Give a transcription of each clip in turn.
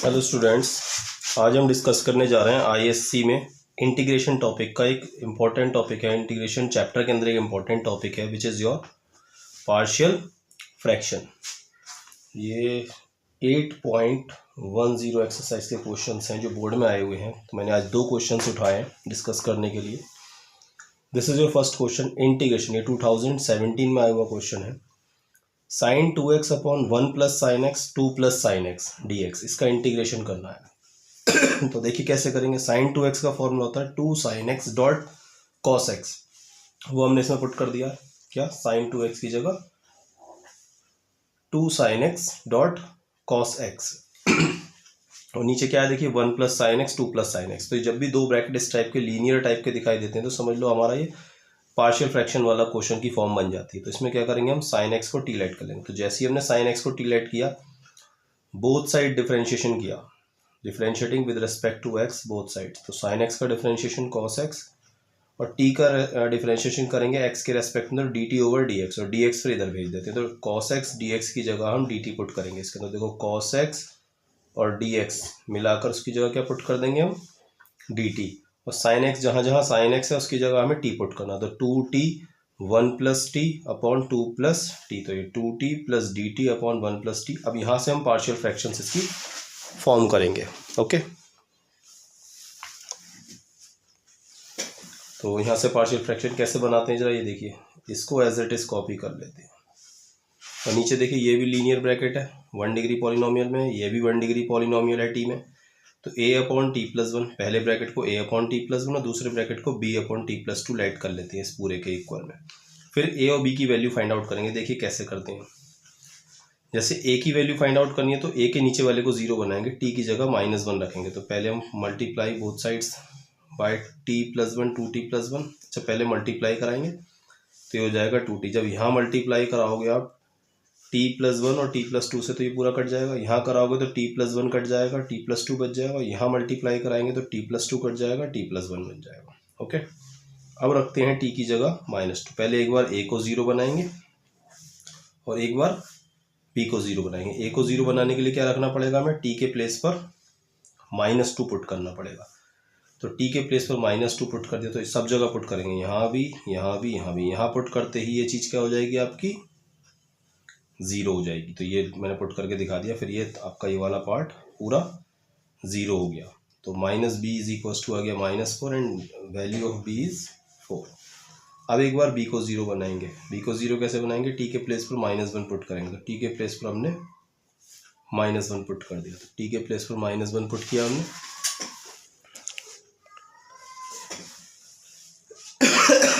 Hello students, आज हम discuss करने जा रहे हैं आईएससी में इंटीग्रेशन टॉपिक का। एक इम्पॉर्टेंट टॉपिक है, इंटीग्रेशन चैप्टर के अंदर एक इम्पॉर्टेंट टॉपिक है which is your partial fraction. ये 8.10 एक्सरसाइज के क्वेश्चंस हैं जो बोर्ड में आए हुए हैं। तो मैंने आज 2 क्वेश्चंस उठाए हैं डिस्कस करने के लिए। This is your first question, integration. ये 2017 में आया हुआ क्वेश्चन है। Sine 2x upon 1 plus sine x 2 plus sine x d x, इसका इंटीग्रेशन करना है। तो देखिए कैसे करेंगे। साइन 2x का फॉर्मूला होता है 2 sine x dot cos x, वो हमने इसमें पुट कर दिया। क्या, साइन 2x की जगह 2 sine x dot cos x और नीचे क्या है देखिए 1 plus sine x 2 plus sine x. तो जब भी दो ब्रैकेट इस टाइप के लीनियर टाइप के दिखाई देते हैं तो समझ लो हमारा ये पार्शियल फ्रैक्शन वाला क्वेश्चन की फॉर्म बन जाती है। तो इसमें क्या करेंगे, हम साइन एक्स को टी लेट कर लेंगे। तो जैसे ही हमने साइन एक्स को टी लेट किया, बोथ साइड डिफरेंशिएशन किया, differentiating with respect to x both sides. तो साइन एक्स का डिफरेंशिएशन कॉस एक्स और टी का डिफरेंशिएशन करेंगे एक्स के रेस्पेक्ट में d T over d x, और डी एक्स फिर इधर भेज देते हैं। तो कॉस एक्स डी एक्स की जगह हम डी टी पुट करेंगे इसके अंदर। देखो कॉस एक्स और डी एक्स मिलाकर उसकी जगह क्या पुट कर देंगे हम, डी टी। और साइन एक्स जहाँ जहाँ साइन एक्स है उसकी जगह हमें टी पुट करना। तो 2t 1 plus T upon 2 plus T, तो ये 2t plus D T upon 1 plus T. अब यहाँ से हम पार्शियल फ्रैक्शंस इसकी फॉर्म करेंगे। ओके, तो यहाँ से पार्शियल फ्रैक्शन कैसे बनाते हैं जरा ये देखिए। इसको एज इट इज कॉपी कर लेते हैं और नीचे देखिए ये भी लीनियर ब्रैकेट है 1 डिग्री पॉलिनोमियल में, ये भी 1 डिग्री पॉलिनोमियल है टी में। तो a अपॉन टी प्लस 1, पहले ब्रैकेट को a अपॉन टी प्लस 1 और दूसरे ब्रैकेट को b upon T plus 2 let कर लेते हैं इस पूरे के इक्वल में। फिर a और b की वैल्यू फाइंड आउट करेंगे। देखिए कैसे करते हैं। जैसे a की वैल्यू फाइंड आउट करनी है तो a के नीचे वाले को 0 बनाएंगे, t की जगह -1 रखेंगे। तो पहले हम multiply both sides bye T plus 1 2t plus 1। अच्छा, पहले मल्टीप्लाई कराएंगे तो ये हो जाएगा 2t। जब यहाँ मल्टीप्लाई कराओगे आप t प्लस 1 और t प्लस 2 से तो ये पूरा कट जाएगा। यहाँ कराओगे तो t प्लस 1 कट जाएगा, t प्लस 2 बच जाएगा। यहाँ मल्टीप्लाई कराएंगे तो t प्लस 2 कट जाएगा, t प्लस 1 बच जाएगा। ओके, अब रखते हैं t की जगह -2। पहले एक बार a को 0 बनाएंगे और एक बार b को 0 बनाएंगे। a को 0 बनाने के लिए क्या रखना पड़ेगा हमें, t के प्लेस पर -2 पुट करना पड़ेगा। तो t के प्लेस पर -2 पुट कर दिया तो सब जगह पुट करेंगे, यहाँ भी यहाँ भी यहाँ भी। यहाँ पुट करते ही ये चीज़ क्या हो जाएगी आपकी 0 हो जाएगी। तो ये मैंने पुट करके दिखा दिया। फिर ये आपका ये वाला पार्ट पूरा 0 हो गया। तो -b इज इक्वल टू आ गया -4 and value of b is 4। अब एक बार b को 0 बनाएंगे। b को 0 कैसे बनाएंगे, t के प्लेस पर -1 पुट करेंगे। तो t के प्लेस पर हमने -1 पुट कर दिया। तो t के प्लेस पर -1 पुट किया हमने।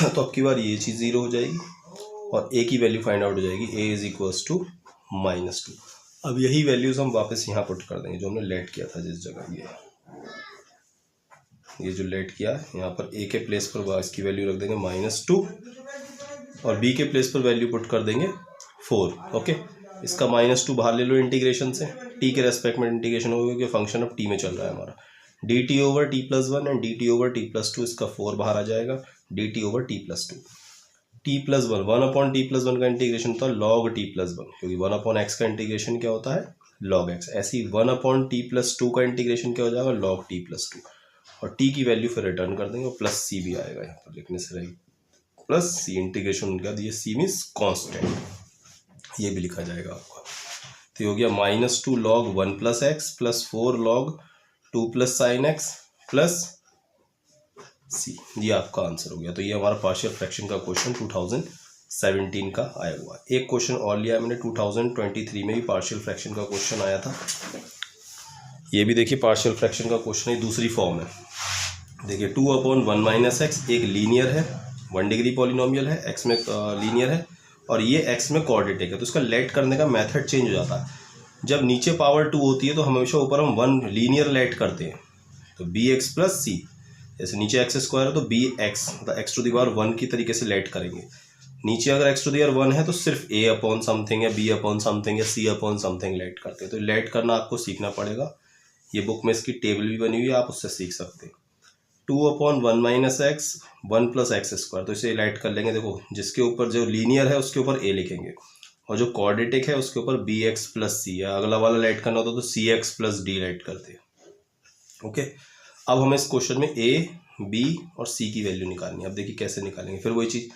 तो अब की बार ये चीज़ 0 हो जाएगी और a की वैल्यू फाइंड आउट हो जाएगी, a इज इक्वल्स टू -2। अब यही वैल्यूज हम वापस यहाँ पुट कर देंगे जो हमने लेट किया था जिस जगह। ये जो लेट किया है यहाँ पर a के प्लेस पर इसकी वैल्यू रख देंगे -2 और b के प्लेस पर वैल्यू पुट कर देंगे 4। ओके, इसका -2 बाहर ले लो इंटीग्रेशन से, t के रेस्पेक्ट में इंटीग्रेशन होगा क्योंकि फंक्शन अब t में चल रहा है हमारा। dt over t plus 1 and dt over t plus 2, इसका 4 बाहर आ जाएगा। dt over t plus 2, t plus 1 upon T plus 1 का इंटीग्रेशन होता है log t प्लस 1, क्योंकि 1 अपॉन एक्स का इंटीग्रेशन क्या होता है log x। ऐसे ही 1 अपॉन टी प्लस 2 का इंटीग्रेशन क्या हो जाएगा log t प्लस 2। और t की वैल्यू फिर रिटर्न कर देंगे और प्लस c भी आएगा, यहाँ पर लिखने से रहेगी प्लस c। इंटीग्रेशन उनका ये c मीन्स कॉन्स्टेंट, ये भी लिखा जाएगा आपका। तो ये हो गया -2 log 1 plus x plus 4 log 2 plus sine x plus C. ये आपका आंसर हो गया। तो ये हमारा पार्शियल फ्रैक्शन का क्वेश्चन 2017 का आया हुआ। एक क्वेश्चन और लिया मैंने 2023 में भी पार्शियल फ्रैक्शन का क्वेश्चन आया था। ये भी देखिए पार्शियल फ्रैक्शन का क्वेश्चन है, दूसरी फॉर्म है। देखिए 2 अपॉन 1 माइनस एक्स, एक लीनियर है 1 डिग्री पॉलिनोमियल है, एक्स में लीनियर है और ये एक्स में क्वाड्रेटिक है। तो इसका लेट करने का मेथड चेंज हो जाता है। जब नीचे पावर 2 होती है तो हमेशा ऊपर हम 1 लीनियर लेट करते हैं। तो बी एक्स प्लस सी, जैसे नीचे एक्स स्क्वायर है तो बी एक्स मतलब एक्स टू द पावर 1 की तरीके से लेट करेंगे। नीचे अगर एक्स टू द पावर 1 है तो सिर्फ ए अपॉन समथिंग या बी अपॉन समथिंग या सी अपॉन समथिंग लेट करते हैं। तो लेट करना आपको सीखना पड़ेगा। ये बुक में इसकी टेबल भी बनी हुई है, आप उससे सीख सकते हैं। 2 upon 1 minus x 1 plus x square, तो इसे लेट कर लेंगे। देखो जिसके ऊपर जो लीनियर है उसके ऊपर ए लिखेंगे और जो क्वाड्रेटिक है उसके ऊपर बी एक्स प्लस सी, या अगला वाला लाइट करना होता तो सी एक्स प्लस डी लाइट करते हैं। ओके, अब हमें इस क्वेश्चन में ए, बी और सी की वैल्यू निकालनी है। अब देखिए कैसे निकालेंगे। फिर वही चीज़,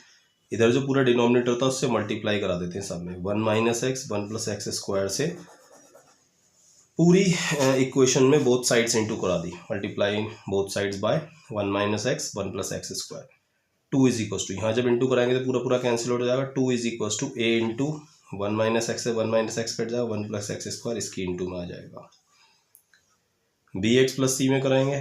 इधर जो पूरा डिनोमिनेटर होता है उससे मल्टीप्लाई करा देते हैं सब में। 1 minus x 1 plus x square से पूरी इक्वेशन में बोथ साइड्स इंटू करा दी, multiply both sides by 1 minus x 1 plus x square. 2 is equal to, यहाँ जब इंटू कराएंगे तो पूरा पूरा कैंसिल हो जाएगा। 2 is equal to A into 1 minus x से 1 माइनस एक्स कट जाएगा, 1 प्लस एक्स स्क्वायर इसकी इंटू में आ जाएगा। बी एक्स प्लस सी में कराएंगे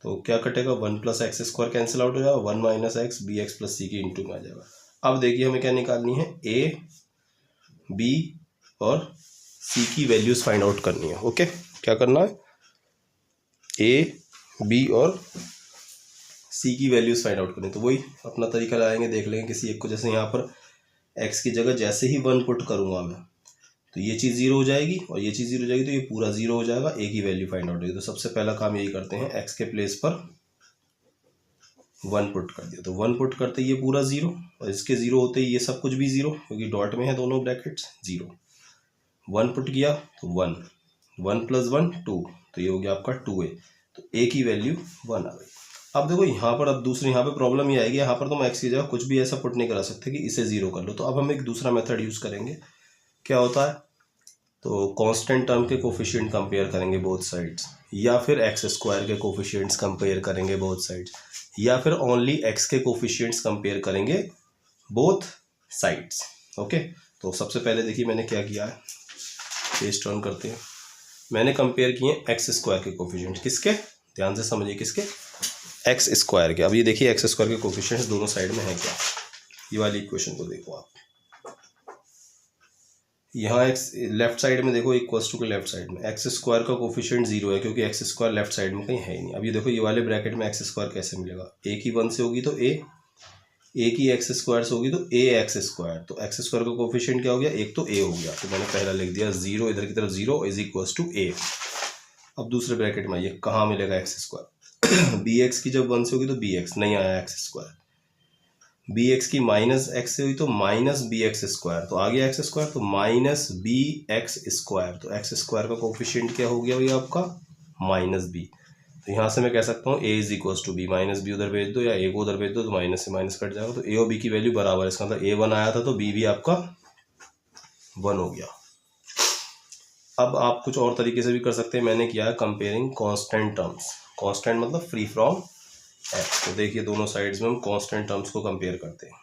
तो क्या कटेगा, 1 plus x square cancel out हो जाएगा, 1 minus x B x plus C की इंटू में आ जाएगा। अब देखिए हमें क्या निकालनी है, ए, बी और सी की वैल्यूज फाइंड आउट करनी है। ओके, क्या करना है, ए, बी और सी की वैल्यूज फाइंड आउट करनी है। तो वही अपना तरीका लगाएंगे, देख लेंगे किसी एक को। जैसे यहाँ पर एक्स की जगह जैसे ही 1 पुट करूँगा मैं तो ये चीज़ 0 हो जाएगी और ये चीज़ 0 हो जाएगी, तो ये पूरा 0 हो जाएगा, ए की वैल्यू फाइंड आउट होगी। तो सबसे पहला काम यही करते हैं, एक्स के प्लेस पर 1 पुट कर दिया, तो 1 पुट करते ये पूरा 0 और इसके 0 होते ही ये सब कुछ भी 0, क्योंकि डॉट में है दोनों ब्रैकेट्स। 0 1 पुट किया तो 1, 1 प्लस 1 2, तो ये हो गया आपका 2a, तो a की वैल्यू 1 आ गई। अब देखो यहाँ पर, अब दूसरी यहाँ पे प्रॉब्लम ये आएगी, यहाँ पर तो हम एक्स की जगह कुछ भी ऐसा पुट नहीं करा सकते कि इसे 0 कर लो। तो अब हम एक दूसरा मेथड यूज़ करेंगे। क्या होता है, तो कांस्टेंट टर्म के कोफिशिएंट कंपेयर करेंगे बोथ साइड्स, या फिर एक्स स्क्वायर के कोफिशिएंट्स कंपेयर करेंगे बोथ साइड्स, या फिर ओनली एक्स के कोफिशिएंट्स कंपेयर करेंगे बोथ साइड्स। ओके, तो सबसे पहले देखिए मैंने क्या किया है, पेज टर्न करते हैं। मैंने कंपेयर किए एक्स स्क्वायर के कोफिशिएंट, किसके, ध्यान से समझिए, किसके, एक्स स्क्वायर के। अब ये देखिए एक्स स्क्वायर के कोफिशिएंट्स दोनों साइड में है क्या, ये वाली इक्वेशन को देखो आप, यहाँ एक्स लेफ्ट साइड में देखो इक्वल्स टू के लेफ्ट साइड में एक्स स्क्वायर का कोफिशिएंट 0 है, क्योंकि एक्स स्क्वायर लेफ्ट साइड में कहीं है ही नहीं। अब ये देखो ये वाले ब्रैकेट में एक्स स्क्वायर कैसे मिलेगा, ए की 1 से होगी तो ए की एक्स स्क्वायर से होगी तो ए एक्स स्क्वायर, तो एक्स स्क्वायर का कोफिशिएंट क्या हो गया, एक तो ए हो गया, तो मैंने पहला लिख दिया 0, इधर की तरफ 0 इज इक्वल्स टू ए। अब दूसरे ब्रैकेट में ये कहाँ मिलेगा एक्स स्क्वायर, बी एक्स की जब 1 से होगी तो बी एक्स, नहीं आया एक्स स्क्वायर, बी एक्स की माइनस एक्स से हुई तो माइनस बी एक्स स्क्वायर, तो आ गया एक्स स्क्वायर, तो माइनस बी एक्स स्क्वायर, तो एक्स स्क्वायर का कोफिशिएंट क्या हो गया भैया आपका, माइनस बी। तो यहाँ से मैं कह सकता हूँ A is equals to B, minus B उधर भेज दो या ए को उधर भेज दो, तो माइनस से माइनस कट जाएगा, तो ए और बी की वैल्यू बराबर है। इसका मतलब ए 1 आया था तो बी भी आपका 1 हो गया। अब आप कुछ और तरीके से भी कर सकते हैं, मैंने किया है कंपेयरिंग कांस्टेंट टर्म्स, कांस्टेंट मतलब फ्री फ्रॉम एक्स। तो देखिए दोनों साइड्स में हम कांस्टेंट टर्म्स को कंपेयर करते हैं।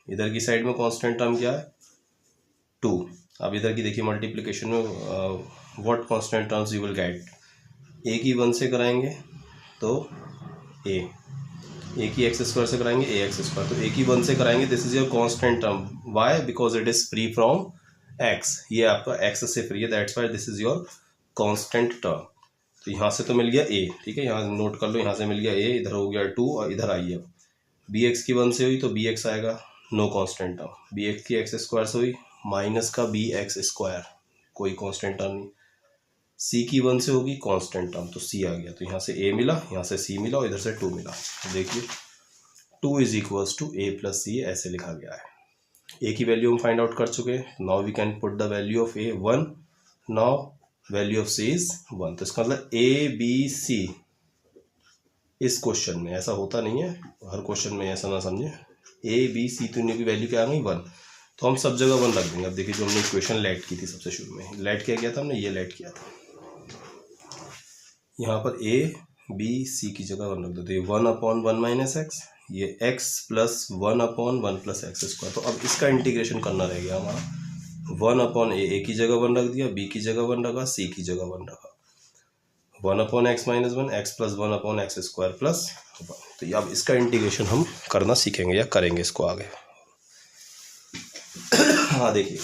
इधर की साइड में कांस्टेंट टर्म क्या है, 2। अब इधर की देखिए मल्टीप्लिकेशन में what constant terms you will get, A की 1 से कराएंगे तो ए की एक्स स्क्वायर से कराएंगे ए एक्स स्क्वायर, तो ए की 1 से कराएंगे, this is your constant term, why, because it is free from x, ये आपका एक्स से फ्री है, that's why this is your constant term. तो यहाँ से तो मिल गया ए, ठीक है, यहाँ नोट कर लो, यहाँ से मिल गया ए, इधर हो गया 2 और इधर आई है बी एक्स की 1 से हुई तो बी एक्स आएगा, no constant term, B x की एक्स स्क्वायर से हुई माइनस का बी एक्स स्क्वायर, कोई कांस्टेंट टर्म नहीं, सी की 1 से होगी कांस्टेंट टर्म, तो सी आ गया, तो यहाँ से ए मिला, यहाँ से सी मिला और इधर से 2 मिला। तो देखिए 2 is equals to A plus C, ऐसे लिखा गया है। ए की वैल्यू हम फाइंड आउट कर चुके हैं, now we can put the value of A 1, now value of C is 1। तो इसका मतलब ए बी सी, इस क्वेश्चन में ऐसा होता नहीं है, हर क्वेश्चन में ऐसा ना समझे, ए बी सी तीनों की वैल्यू क्या आ गई 1, तो हम सब जगह 1 रख देंगे। अब देखिए जो हमने इक्वेशन लेट की थी सबसे शुरू में, लेट क्या किया था हमने, ये लेट किया था, यहाँ पर ए बी सी की जगह 1 रख दो, तो ये 1/1 माइनस एक्स, ये x plus 1/1 plus x square. तो अब इसका इंटीग्रेशन करना रह गया हमारा, 1/a की जगह 1 रख दिया, b की जगह 1 रखा, c की जगह 1 रखा, 1/x minus 1 x plus 1/x square plus 1। तो अब इसका इंटीग्रेशन हम करना सीखेंगे या करेंगे इसको आगे। हाँ देखिए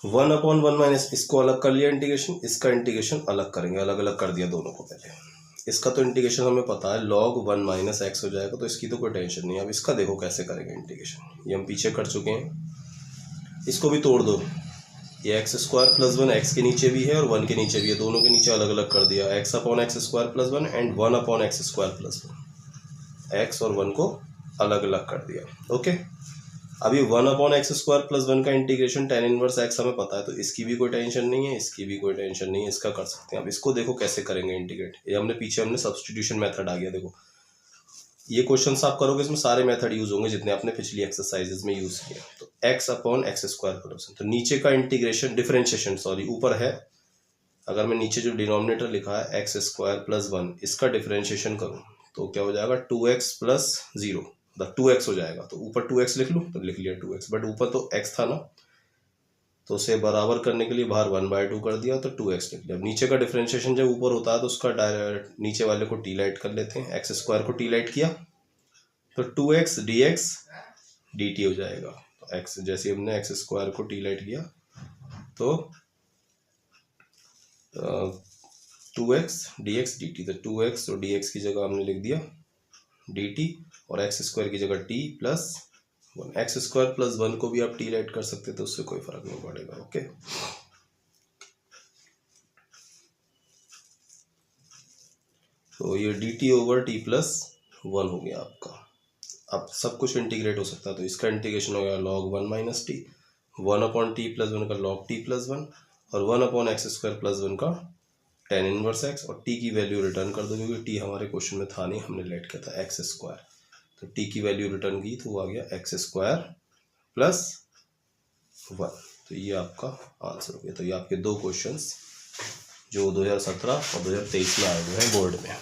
1/1 माइनस, इसको अलग कर लिया इंटीग्रेशन, इसका इंटीग्रेशन अलग करेंगे, अलग अलग कर दिया दोनों को पहले। इसका तो इंटीग्रेशन हमें पता है log 1 माइनस एक्स हो जाएगा, तो इसकी तो कोई टेंशन नहीं है। अब इसका देखो कैसे करेंगे इंटीग्रेशन, ये हम पीछे कर चुके हैं, इसको भी तोड़ दो, ये एक्स स्क्वायर प्लस 1 एक्स के नीचे भी है और 1 के नीचे भी है, दोनों के नीचे अलग अलग कर दिया, x/x square plus 1 and 1/x square plus 1, x और 1 को अलग अलग कर दिया। ओके, अभी 1/x² + 1 का इंटीग्रेशन tan इनवर्स x हमें पता है, तो इसकी भी कोई टेंशन नहीं है, इसकी भी कोई टेंशन नहीं है, इसका कर सकते हैं। अब इसको देखो कैसे करेंगे इंटीग्रेट, ये हमने सब्स्टिट्यूशन मेथड आ गया। देखो ये क्वेश्चन आप करोगे इसमें सारे मेथड यूज होंगे जितने आपने पिछली एक्सरसाइजेज में यूज किए। तो x/x², तो नीचे का इंटीग्रेशन डिफरेंशिएशन ऊपर है, अगर मैं नीचे जो डिनोमिनेटर लिखा है x² + 1 इसका डिफरेंशिएशन करूँ तो क्या हो जाएगा 2x + 0, 2x हो जाएगा। तो ऊपर 2x लिख लूँ, तो लिख लिया 2x, बट ऊपर तो x था ना, तो उसे बराबर करने के लिए बाहर 1/2 कर दिया, तो 2x लिख लिया। अब नीचे का डिफरेंशिएशन जब ऊपर होता है तो उसका डायरेक्ट नीचे वाले को टी लाइट कर लेते हैं, x² को टी लाइट किया तो 2x dx dt हो जाएगा। तो x जैसे हमने x² को टी लाइट किया तो 2x dx dt, तो 2x और dx की जगह हमने लिख दिया dt और x² की जगह t + 1। x² + 1 को भी आप टी लाइट कर सकते, तो उससे कोई फर्क नहीं पड़ेगा। ओके, तो ये dt/t + 1 हो गया आपका। अब सब कुछ इंटीग्रेट हो सकता है, तो इसका इंटीग्रेशन हो गया log 1 - t, 1/t + 1 का log t + 1 और 1/x² + 1 का tan इनवर्स x, और t की वैल्यू रिटर्न कर दो क्योंकि t हमारे क्वेश्चन में था नहीं, हमने लेट किया था x², तो t की वैल्यू रिटर्न की तो वो आ गया x² + 1। तो ये आपका आंसर हो गया। तो ये आपके दो क्वेश्चंस जो 2017 और 2023 में आए हुए हैं बोर्ड में।